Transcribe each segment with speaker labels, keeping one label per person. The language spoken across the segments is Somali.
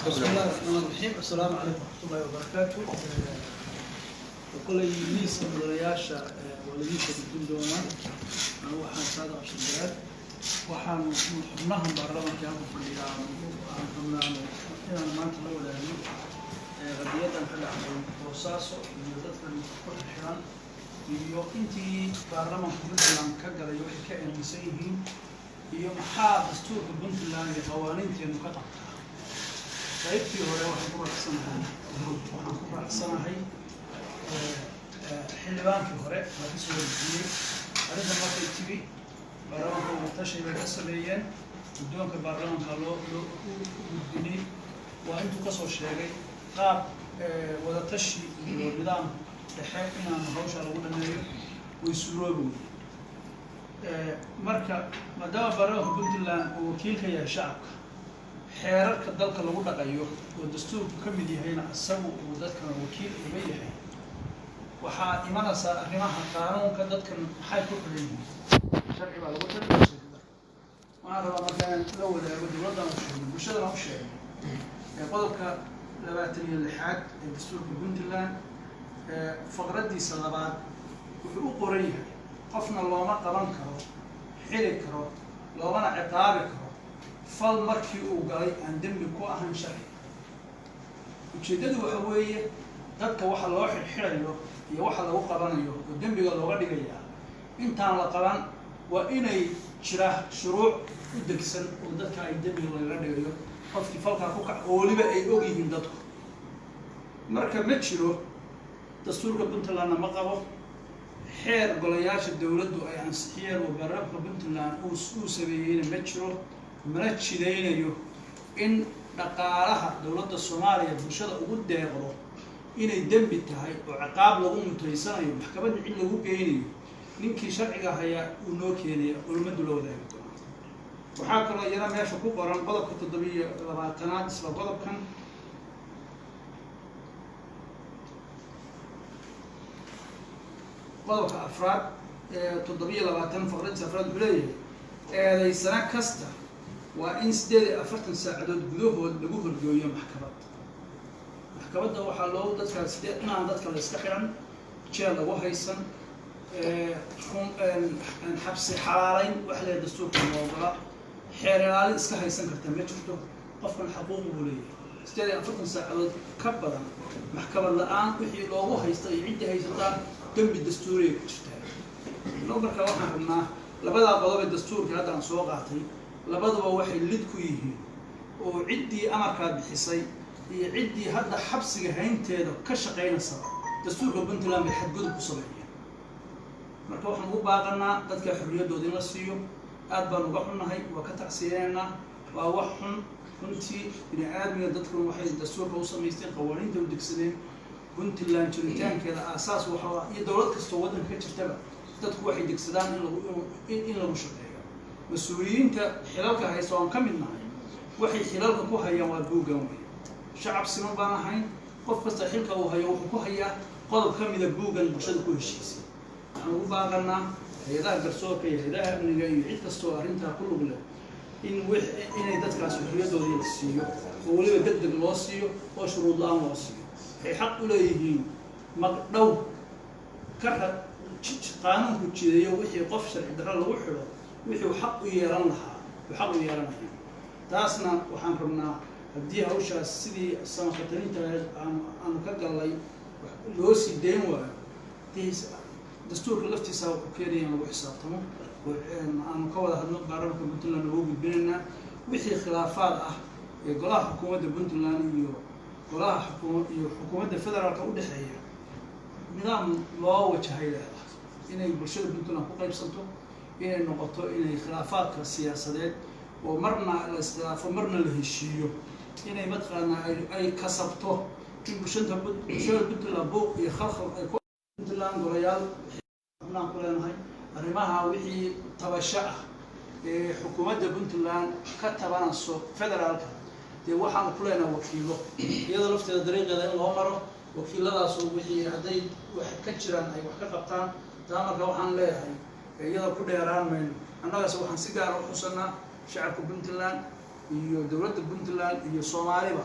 Speaker 1: بسم الله الرحمن الرحيم. السلام عليكم ورحمة الله وبركاته. وكل يميس مدرياشة ولديشة بالدنيا أنا وحنا سادة عشان وحنا نحبناهم برلمان كانوا في اليوم وحنا إن ما نتلو لهم غدية كذا عن بروساسو يوجد في كل حين يوم أنتي برلمان كلهم كجرا يوحي كائن مسيحين يوم حاب دستور بنت الله قوانين تنقطع في هراء وحكومة السنة حلوان في هراء ما في سوى الدنيا أريد ما في تبي برامج متشابه بالأسريين بدون كبرامج قالوا الدنيا وأنتم قصوا الشيء قاب ولا تشي النظام لحقنا نهوش على ولا نير ويسلوه مركب ما دام برامج بنت الله وكيل يا شعب xeerarka dalka lagu dhaqayo oo dastuurku ka mid yahay asagu uu dadkan wakiil u leeyahay waxa imanaysa arrimaha qaanuunka dadkan maxay ku xiran yihiin sharci baa lagu xiran waxaan rabaa markaan la wadaago dowladda bulshada u sheegay qodobka 26aad ee dastuurka Puntland faqradiisa labaad wuxuu u qoran yahay qofna looma qaban karo xili karo loomana ciqaabi karo fal markii uu galay aan dambi ku ahan sharci ujeedadu waxa weeye dadka waxa loo xirxirayo iyo waxa lagu qabanayo oo dambiga looga dhigayaa intaan la qaban waa inay jira shuruuc u degsan oo dadka ay dambiga laga dhigayo qofkii falka ku kac oo waliba ay og yihiin dadku marka ma jiro dastuurka Puntland ma qabo xeer golayaasha dawladdu ay ansixiyeen oo barnaamijka Puntland uu sameeyay ma jiro mana jidaynayo in dhaqaalaha dawladda Soomaaliya bulshada ugu deeqdo inay dambi tahay oo ciqaab lagu mutaysanayo maxkamadda cid lagu geeynayo ninkii sharciga haya uu noo keenay ulmadu la wadaago waxa kale yara meesha ku qoran qodobka 7-aad isla qodobkan qodobka afraad 7 faqradiisa afraad leeyahay sana kasta waa in 48 saacadood gudahood lagu horgooyo maxkamadda waxaa loo dadkaas inaan dadka la iska xiran jeel lagu haysan xabsi xalaalayn wax la dastuurka mooqala xeer ilaalin iska haysan karta ma jirto qofkan xuquuq uu leeyahay 48 saacadood ka badan maxkamad la'aan wixii loogu haysto iyo cidda haysataa dambi dastuuri ku jirta loo marka waxaan rabnaa labada qodob ee dastuurka hadda aan soo qaatay labaduba waxay lid ku yihiin oo ciddii amarka bixisay iyo ciddii hadda xabsiga haynteeda ka shaqeynaysa dastuurka Puntland ay xadgudub ku sameeyeen marka waxaan ugu baaqanaa dadka xorriyadooda in la siiyo aad baan uga xunnahay waa ka tacsiyeynaa waa wax xun runtii bini aadmiga dadku waxay dastuurka u sameysteen qawaaniinta u degsadeen Puntland jiritaankeeda aasaas waxa iyo dawlad kasta waddanka ka jirtaba dadku waxay degsadaan in lagu shaqeeyo مسؤولينta xilalka haysto aan ka mid nahay waxay xilalka ku hayaan waa buugan shacab sima baan ahayn qof kasta xilka uu hayo wuxuu ku hayaa qodob ka mid ah buugan bulshada ku heshiisay waxaan ugu baaqanaa hay'adaha garsoorka iyo hay'adaha amniga iyo cid kasta oo arrinta ku lug leh inay dadkaas xorriyadooda la siiyo oo waliba degdeg loo siiyo oo shuruud la'aan loo siiyo waxay xaq u leeyihiin magdhow ka qaanuunku jideeyo wixii qof sharci darro lagu xiro wixii xaq u yeelan lahaa xaq u yeelanayo taasna waxaan rabnaa hadii hawshaas sidii samaqataynta aan ka galay loo sii deyn waayo dastuurka laftiisa wuxuu keenayaa lagu xisaabtamo aan ka wada hadno baarlamaanka Puntland oo gudbinayna wixii khilaafaad ah ee golaha xukuumadda Puntland iyo golaha xukuumadda federaalka u dhaxeeya nidaam loo wajahay inay bulshada Puntland ku qaybsanto inay noqoto inay khilaafaadka siyaasadeed oo marna la iskhilaafo marna la heshiiyo inay matqaana ay kasabto in bulshada Puntland buuq iyo khalkhal ay ku Puntland golayaal xubnaha ku leenahay arrimaha wixii tabasho ah ee xukuumadda Puntland ka tabanayso federaalka dee waxaan ku leenahay wakiilo iyadoo lafteeda dariiqeeda in loo maro wakiiladaas wixii haday wax ka jiraan ay wax ka qabtaan taamarka waxaan leeyahay iyadoo ku dheeraan meel annagaas waxaan si gaar ah u xusanaa shacabka Puntland iyo dawladda Puntland iyo Soomaaliba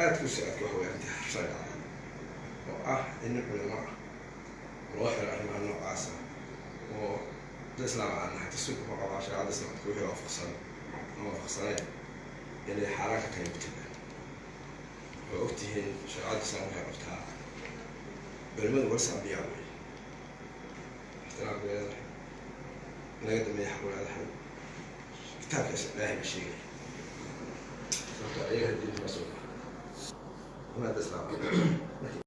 Speaker 2: aad ku socodka waxa weeyaan sharciga oo in culimo loo xiro arrimaha noocaasa oo islaam aan nahay dastuurka ku qabaa shareecada islaamka wixii waafaqsan ama waafaqsaneen inay xaaraan ka tahay mujtamaca oo ogtihiin shareecada islaamka waxay qabtaa culimadu warsa ambiyaa wey ixtiraam bay leedahay naga dambeeya xaq u leedahay kitaabkaas ilaahay ba sheegay sababto ayaga diinta ma soo umaada islaamka